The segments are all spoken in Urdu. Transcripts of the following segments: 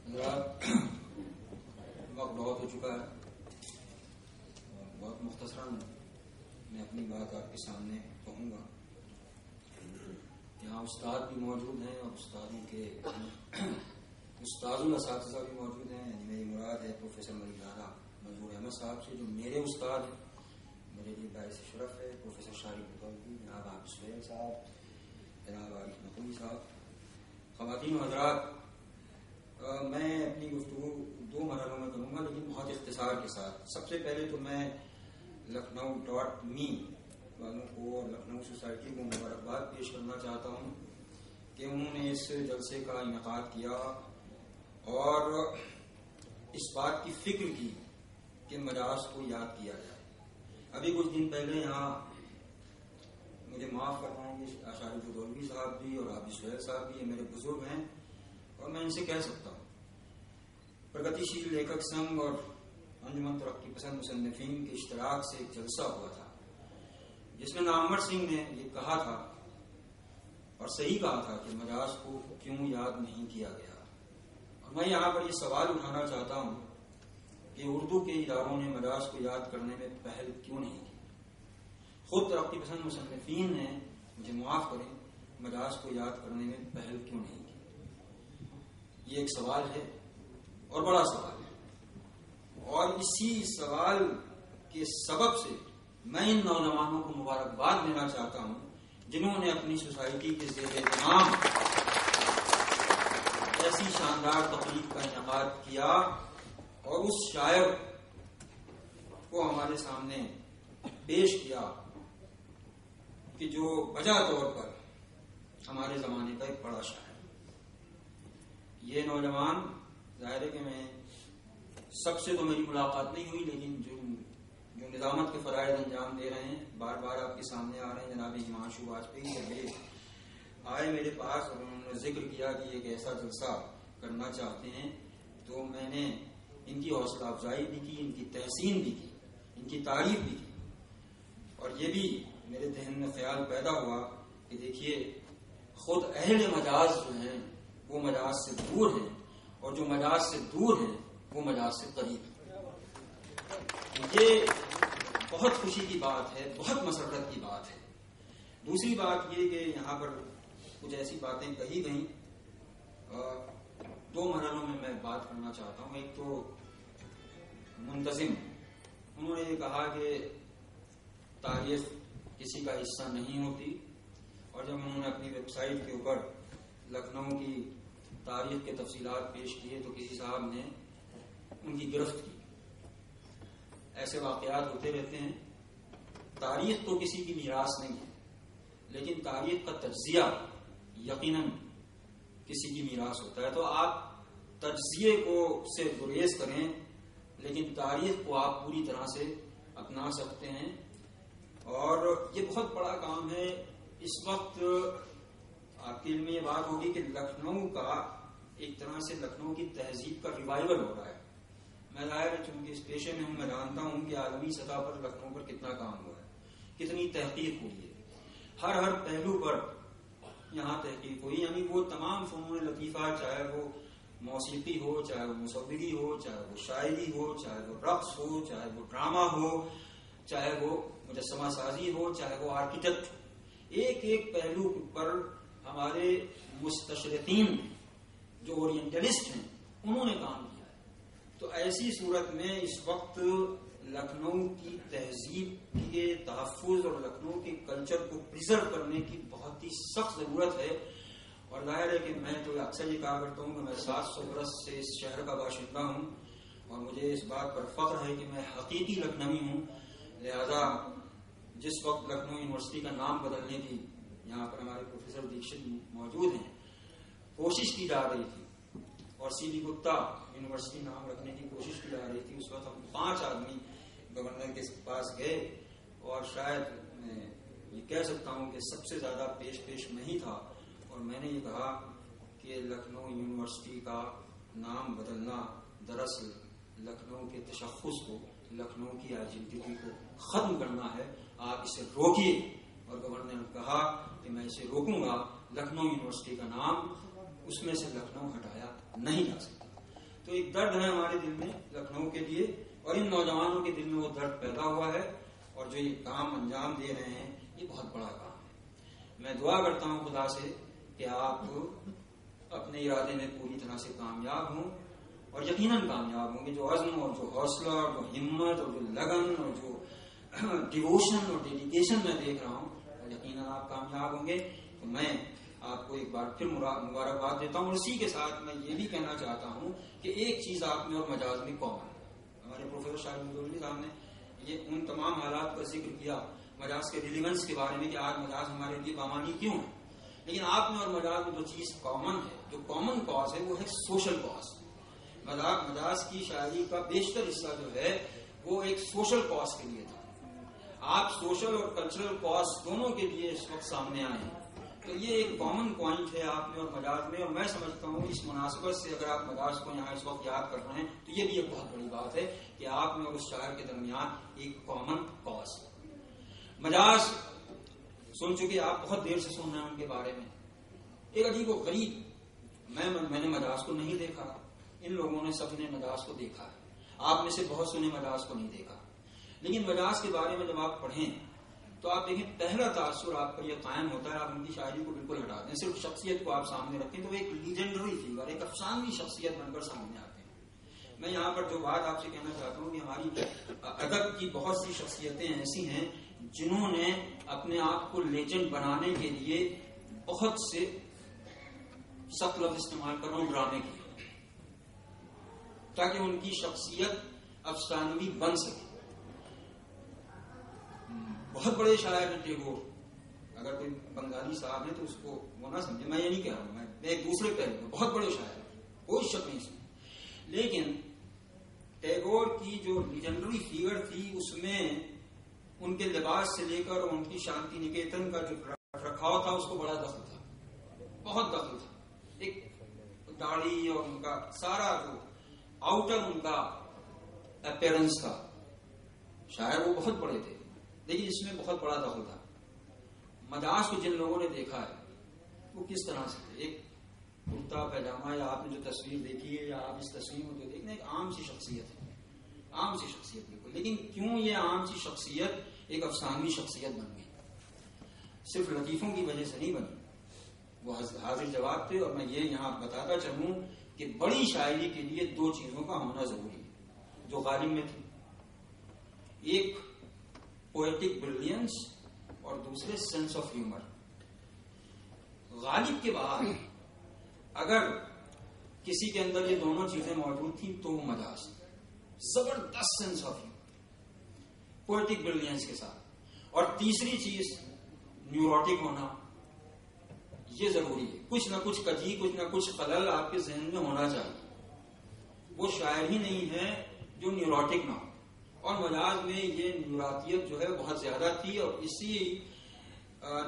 وقت بہت ہو چکا ہے اور بہت مختصراً میں اپنی بات آپ کے سامنے کہوں گا. یہاں استاد بھی موجود ہیں اور استادوں کے استاد اساتذہ بھی موجود ہیں. یعنی میری مراد ہے پروفیسر مولانا منظور احمد صاحب سے، جو میرے استاد ہیں. میرے لیے باعث شرف ہے پروفیسر شارق بطولوی، جناب حافظ سہیل صاحب، جناب عارف نقوی صاحب. خواتین و حضرات، میں اپنی گفتگو دو مرحلوں میں کروں گا لیکن بہت اختصار کے ساتھ. سب سے پہلے تو میں لکھنؤ.me والوں کو اور لکھنؤ سوسائٹی کو مبارکباد پیش کرنا چاہتا ہوں کہ انہوں نے اس جلسے کا انعقاد کیا اور اس بات کی فکر کی کہ مجاز کو یاد کیا جائے. ابھی کچھ دن پہلے یہاں مجھے معاف کروائیں گے شارق بطولوی صاحب بھی اور حافظ سہیل صاحب بھی، یہ میرے بزرگ ہیں اور میں ان سے کہہ سکتا ہوں. پرگتی شیل لیکھک سنگھ اور انجمن ترقی پسند مصنفین کے اشتراک سے ایک جلسہ ہوا تھا جس میں نامور سنگھ نے یہ کہا تھا اور صحیح کہا تھا کہ مجاز کو کیوں یاد نہیں کیا گیا. اور میں یہاں پر یہ سوال اٹھانا چاہتا ہوں کہ اردو کے اداروں نے مجاز کو یاد کرنے میں پہل کیوں نہیں کی. خود ترقی پسند مصنفین نے، مجھے معاف کریں، مجاز کو یاد کرنے میں پہل کیوں نہیں کی. یہ ایک سوال ہے اور بڑا سوال ہے، اور اسی سوال کے سبب سے میں ان نوجوانوں کو مبارکباد دینا چاہتا ہوں جنہوں نے اپنی سوسائٹی کے زیر اہتمام ایسی شاندار تقریب کا انعقاد کیا اور اس شاعر کو ہمارے سامنے پیش کیا کہ جو بجا طور پر ہمارے زمانے کا ایک بڑا شاعر. یہ نوجوان، ظاہر ہے کہ میں سب سے تو میری ملاقات نہیں ہوئی، لیکن جو نظامت کے فرائض انجام دے رہے ہیں بار بار آپ کے سامنے آ رہے ہیں. جناب ہمانشو واجپئی جب یہ آئے میرے پاس اور انہوں نے ذکر کیا کہ ایک ایسا جلسہ کرنا چاہتے ہیں تو میں نے ان کی حوصلہ افزائی بھی کی، ان کی تحسین بھی کی، ان کی تعریف بھی کی. اور یہ بھی میرے ذہن میں خیال پیدا ہوا کہ دیکھیے خود اہل مجاز جو ہیں وہ مجاز سے دور ہیں اور جو مجاز سے دور ہیں وہ مجاز سے قریب ہیں. یہ بہت خوشی کی بات ہے، بہت مسرت کی بات ہے. دوسری بات یہ کہ یہاں پر کچھ ایسی باتیں کہی گئیں، دو مرحلوں میں بات کرنا چاہتا ہوں. ایک تو منتظم، انہوں نے یہ کہا کہ تاریخ کسی کا حصہ نہیں ہوتی، اور جب انہوں نے اپنی ویب سائٹ کے اوپر لکھنؤ کی تاریخ کے تفصیلات پیش کیے تو کسی صاحب نے ان کی گرفت کی. ایسے واقعات ہوتے رہتے ہیں. تاریخ تو کسی کی میراث نہیں ہے، لیکن تاریخ کا تجزیہ یقیناً کسی کی میراث ہوتا ہے. تو آپ تجزیے کو سے گریز کریں لیکن تاریخ کو آپ پوری طرح سے اپنا سکتے ہیں. اور یہ بہت بڑا کام ہے. اس وقت آپ کے علم میں یہ بات ہوگی کہ لکھنؤ کا ایک طرح سے لکھنؤ کی تہذیب کا ریوائول ہو رہا ہے. میں ظاہر ہے چونکہ اس پیشے میں ہوں، میں جانتا ہوں کہ عالمی سطح پر لکھنؤ پر کتنا کام ہوا ہے، کتنی تحقیق ہوئی ہے. ہر پہلو پر یہاں تحقیق ہوئی. یعنی وہ تمام فنون لطیفہ، چاہے وہ موسیقی ہو، چاہے وہ مصوری ہو، چاہے وہ شاعری ہو، چاہے وہ رقص ہو، چاہے وہ ڈرامہ ہو، چاہے وہ مجسمہ سازی ہو، چاہے وہ آرکیٹیکٹ ہو، ایک ایک پہلو پر ہمارے مستشرقین جو اورینٹلسٹ ہیں انہوں نے کام کیا ہے. تو ایسی صورت میں اس وقت لکھنؤ کی تہذیب کے تحفظ اور لکھنؤ کے کلچر کو پریزرو کرنے کی بہت ہی سخت ضرورت ہے. اور ظاہر ہے کہ میں تو اکثر یہ کہا کرتا ہوں کہ میں 700 برس سے اس شہر کا باشندہ ہوں اور مجھے اس بات پر فخر ہے کہ میں حقیقی لکھنوی ہوں. لہذا جس وقت لکھنؤ یونیورسٹی کا نام بدلنے کی، یہاں پر ہمارے پروفیسر دیکشت موجود ہیں، کوشش کی جا رہی تھی اور سی ڈی گپتا یونیورسٹی نام رکھنے کی کوشش کی جا رہی تھی، اس وقت ہم 5 آدمی گورنر کے پاس گئے اور شاید میں یہ کہہ سکتا ہوں کہ سب سے زیادہ پیش میں ہی تھا. اور میں نے یہ کہا کہ لکھنؤ یونیورسٹی کا نام بدلنا دراصل لکھنؤ کے تشخص کو، لکھنؤ کی آئیڈینٹی کو ختم کرنا ہے. آپ اسے روکیے. اور گورنر نے کہا کہ میں اسے روکوں گا. لکھنؤ یونیورسٹی کا نام اس میں سے لکھنؤ ہٹایا نہیں جا سکتا. تو ایک درد ہے ہمارے دل میں لکھنؤ کے لیے، اور ان نوجوانوں کے دل میں وہ درد پیدا ہوا ہے، اور جو یہ کام انجام دے رہے ہیں یہ بہت بڑا کام ہے۔ میں دعا کرتا ہوں خدا سے کہ آپ اپنے ارادے میں پوری طرح سے کامیاب ہوں، اور یقیناً کامیاب ہوں گے۔ جو عزم اور جو حوصلہ اور جو ہمت اور جو لگن اور جو ڈیووشن اور ڈیڈیکیشن میں دیکھ رہا ہوں، یقیناً آپ کامیاب ہوں گے۔ تو میں آپ کو ایک بار پھر مبارکباد دیتا ہوں، اور اسی کے ساتھ میں یہ بھی کہنا چاہتا ہوں کہ ایک چیز آپ میں اور مجاز میں کامن ہے۔ ہمارے پروفیسر شاہد مدوری صاحب نے یہ ان تمام حالات کا ذکر کیا مجاز کے ریلیونس کے بارے میں کہ آج مجاز ہمارے لیے بامانی کیوں ہے، لیکن آپ میں اور مجاز میں جو چیز کامن ہے، جو کامن کاز ہے، وہ ہے سوشل کاز۔ مجاز کی شاعری کا بیشتر حصہ جو ہے وہ ایک سوشل کاز کے لیے تھا۔ آپ سوشل اور کلچرل کاز دونوں کے لیے اس وقت سامنے آئے ہیں، تو یہ ایک کامن پوائنٹ ہے آپ میں اور مجاز میں، اور میں سمجھتا ہوں اس مناسبت سے اگر آپ مجاز کو یہاں اس وقت یاد کر رہے ہیں تو یہ بھی ایک بہت بڑی بات ہے کہ آپ میں اور اس شاعر کے درمیان ایک کامن کاز ہے۔ مجاز سن چکے آپ، بہت دیر سے سن رہے ہیں ان کے بارے میں۔ ایک عجیب و غریب، میں نے مجاز کو نہیں دیکھا، ان لوگوں نے سب نے مجاز کو دیکھا ہے، آپ میں سے بہت سے نے مجاز کو نہیں دیکھا، لیکن مجاز کے بارے میں جب آپ پڑھیں تو آپ دیکھیں پہلا تاثر آپ پر یہ قائم ہوتا ہے، آپ ان کی شاعری کو بالکل ہٹا دیں، صرف شخصیت کو آپ سامنے رکھیں تو وہ ایک لیجنڈری فگر، ایک افسانوی شخصیت بن کر سامنے آتے ہیں۔ میں یہاں پر جو بات آپ سے کہنا چاہتا ہوں کہ ہماری ادب کی بہت سی شخصیتیں ایسی ہیں جنہوں نے اپنے آپ کو لیجنڈ بنانے کے لیے بہت سے سخت لفظ استعمال کر رہا ہوں، ڈرامے کیے تاکہ ان کی شخصیت افسانوی بن سکے۔ بہت بڑے شاعر ہیں ٹیگور، اگر کوئی بنگالی صاحب ہے تو اس کو وہ نہ سمجھے، میں یہ نہیں کہہ رہا ہوں، میں ایک دوسرے پہلو میں بہت بڑے شاعر ہیں، کوئی شک نہیں سن، لیکن ٹیگور کی جو لیجنڈری فگر تھی اس میں ان کے لباس سے لے کر ان کی شانتی نکیتن کا جو رکھاؤ تھا اس کو بڑا دخل تھا، بہت دخل تھا۔ ایک داڑھی اور ان کا سارا جو آؤٹر ان کا اپیرنس تھا، شاعر وہ بہت بڑے تھے لیکن اس میں بہت بڑا دخل تھا۔ مجاز کو جن لوگوں نے دیکھا ہے وہ کس طرح سے تھے، ایک کرتا پیجامہ، یا آپ نے جو تصویر دیکھی ہے یا آپ اس تصویر میں جو دیکھیں، ایک عام سی شخصیت ہے، عام سی شخصیت بالکل، لیکن کیوں یہ عام سی شخصیت ایک افسانوی شخصیت بن گئی؟ صرف لطیفوں کی وجہ سے نہیں بنی، وہ حاضر جواب تھے۔ اور میں یہ یہاں بتاتا چلوں کہ بڑی شاعری کے لیے دو چیزوں کا ہونا ضروری ہے جو غالب میں تھی، ایک پوئٹک بریلینس اور دوسرے سینس آف ہیومر۔ غالب کے بعد اگر کسی کے اندر یہ دونوں چیزیں موجود تھیں تو وہ مجاز، زبردست سینس آف ہیومر پوئٹک بریلینس کے ساتھ، اور تیسری چیز نیوروٹک ہونا، یہ ضروری ہے۔ کچھ نہ کچھ کجی، کچھ نہ کچھ خلل آپ کے ذہن میں ہونا چاہیے، وہ شاعر ہی نہیں ہے جو نیوروٹک نہ ہو، اور مجاز میں یہ نیوراتیت جو ہے بہت زیادہ تھی، اور اسی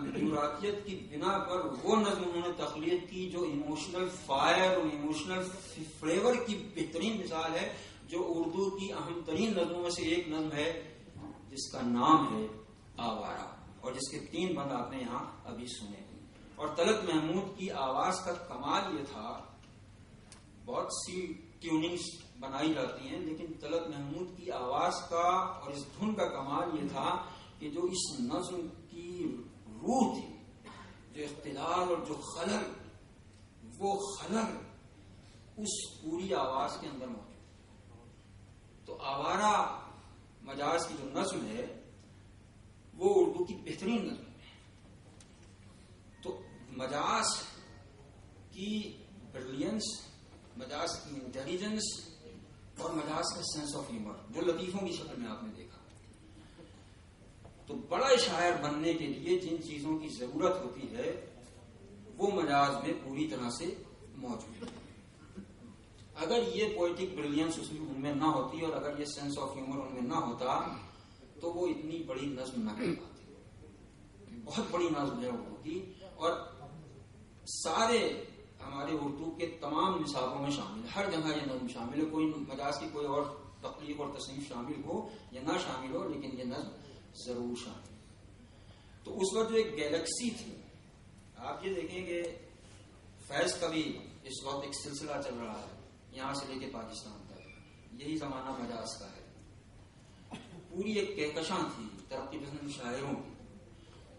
نیوراتیت کی بنا پر وہ نظم انہوں نے تخلیق کی جو ایموشنل فائر اور ایموشنل فلیور کی بہترین مثال ہے، جو اردو کی اہم ترین نظموں میں سے ایک نظم ہے جس کا نام ہے آوارہ، اور جس کے 3 بند آپ نے یہاں ابھی سنے۔ اور طلعت محمود کی آواز کا کمال یہ تھا، بہت سی ٹیوننگز بنائی جاتی ہیں لیکن طلعت محمود کی آواز کا اور اس دھن کا کمال یہ تھا کہ جو اس نظم کی روح تھی، جو اختلال اور جو خلل، وہ خلل اس پوری آواز کے اندر موجود۔ تو آوارہ مجاز کی جو نظم ہے وہ اردو کی بہترین نظم ہے۔ تو مجاز کی بریلینس، مجاز کی انٹیلیجنس اور مجاز کا سینس آف ہیومر جو لطیفوں کی شکل میں آپ نے دیکھا، تو بڑا شاعر بننے کے لیے جن چیزوں کی ضرورت ہوتی ہے وہ مجاز میں پوری طرح سے موجود ہے۔ اگر یہ پوئٹک بریلینس ان میں نہ ہوتی اور اگر یہ سینس آف ہیومر ان میں نہ ہوتا تو وہ اتنی بڑی نظم نہ کر پاتے۔ بہت بڑی نظم ہے اردو کی، اور سارے ہمارے اردو کے تمام نصابوں میں شامل ہے، ہر جگہ یہ نظم شامل ہے، کوئی مجاز کی کوئی اور تخلیق اور تصنیف شامل ہو یا نہ شامل ہو لیکن یہ نظم ضرور شامل ہے۔ تو اس وقت جو ایک گیلیکسی تھی، آپ یہ دیکھیں کہ فیض کا بھی اس وقت ایک سلسلہ چل رہا ہے، یہاں سے لے کے پاکستان تک، یہی زمانہ مجاز کا ہے۔ پوری ایک کہکشاں تھی ترقی پسند شاعروں کی،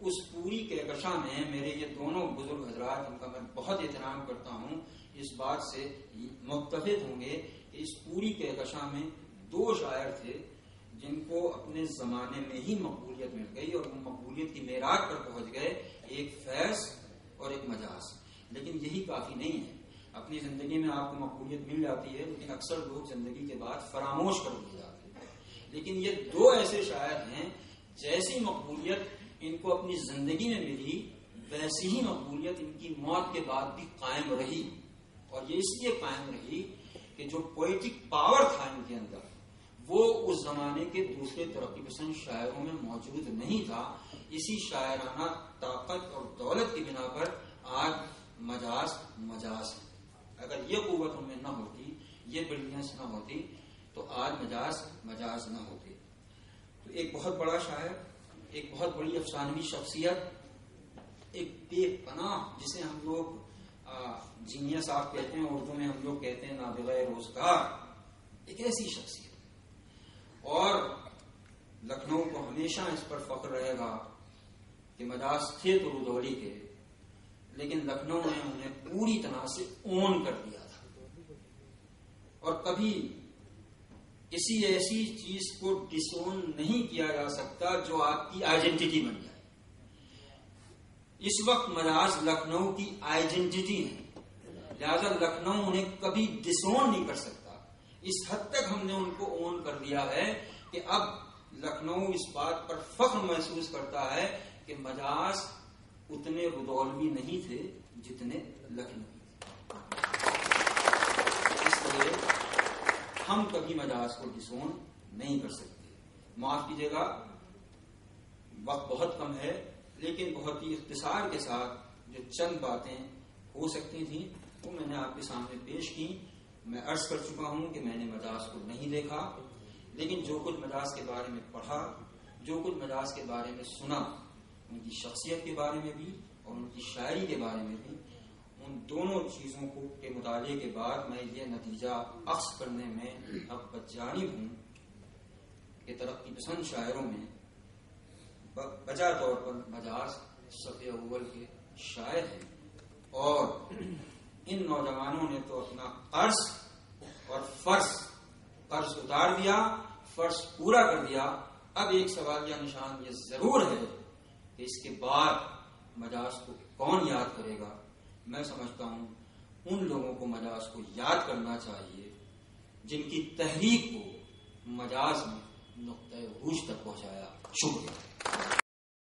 اس پوری کہکشاں میں میرے یہ دونوں بزرگ حضرات، ان کا میں بہت احترام کرتا ہوں، اس بات سے متفق ہوں گے کہ اس پوری کہکشاں میں 2 شاعر تھے جن کو اپنے زمانے میں ہی مقبولیت مل گئی، اور وہ مقبولیت کی معراج پر پہنچ گئے، ایک فیض اور ایک مجاز۔ لیکن یہی کافی نہیں ہے۔ اپنی زندگی میں آپ کو مقبولیت مل جاتی ہے، لیکن اکثر لوگ زندگی کے بعد فراموش کر دیے جاتے ہیں۔ لیکن یہ 2 ایسے شاعر ہیں جیسی مقبولیت ان کو اپنی زندگی میں ملی، ویسی ہی مقبولیت ان کی موت کے بعد بھی قائم رہی، اور یہ اس لیے قائم رہی کہ جو پوئٹک پاور تھا ان کے اندر، وہ اس زمانے کے دوسرے ترقی پسند شاعروں میں موجود نہیں تھا۔ اسی شاعرانہ طاقت اور دولت کی بنا پر آج مجاز مجاز ہے۔ اگر یہ قوت ان میں نہ ہوتی، یہ بریلینس نہ ہوتی، تو آج مجاز مجاز نہ ہوتے۔ تو ایک بہت بڑا شاعر، ایک بہت بڑی افسانوی شخصیت، ایک بے پناہ، جسے ہم لوگ جینیس آپ کہتے ہیں، اردو میں ہم لوگ کہتے ہیں نابغہ روزگار، ایک ایسی شخصیت۔ اور لکھنؤ کو ہمیشہ اس پر فخر رہے گا کہ مجاز تھے تو رودولی کے، لیکن لکھنؤ نے انہیں پوری طرح سے اون کر دیا تھا، اور کبھی کسی ایسی چیز کو ڈس اون نہیں کیا جا سکتا جو آپ کی آئیڈینٹی بن جائے۔ اس وقت مجاز لکھنؤ کی آئیڈینٹی ہے، لہذا لکھنؤ انہیں کبھی ڈس اون نہیں کر سکتا۔ اس حد تک ہم نے ان کو اون کر دیا ہے کہ اب لکھنؤ اس بات پر فخر محسوس کرتا ہے کہ مجاز اتنے رودولوی نہیں تھے جتنے لکھنوی تھے۔ اس لیے ہم کبھی مجاز کو ڈس اون نہیں کر سکتے۔ معاف کیجیے گا، وقت بہت کم ہے، لیکن بہت ہی اختصار کے ساتھ جو چند باتیں ہو سکتی تھیں وہ میں نے آپ کے سامنے پیش کی۔ میں عرض کر چکا ہوں کہ میں نے مجاز کو نہیں دیکھا، لیکن جو کچھ مجاز کے بارے میں پڑھا، جو کچھ مجاز کے بارے میں سنا، ان کی شخصیت کے بارے میں بھی اور ان کی شاعری کے بارے میں بھی، ان دونوں چیزوں کو کے مطالعے کے بعد میں یہ نتیجہ اخذ کرنے میں اب بجانب ہوں کہ ترقی پسند شاعروں میں بجا طور پر مجاز صف اول کے شاعر ہیں، اور ان نوجوانوں نے تو اپنا قرض اور قرض اتار دیا، فرض پورا کر دیا۔ اب ایک سوالیہ نشان یہ ضرور ہے کہ اس کے بعد مجاز کو کون یاد کرے گا۔ میں سمجھتا ہوں ان لوگوں کو مجاز کو یاد کرنا چاہیے جن کی تحریک کو مجاز میں نقطۂ عروج تک پہنچایا۔ شکریہ۔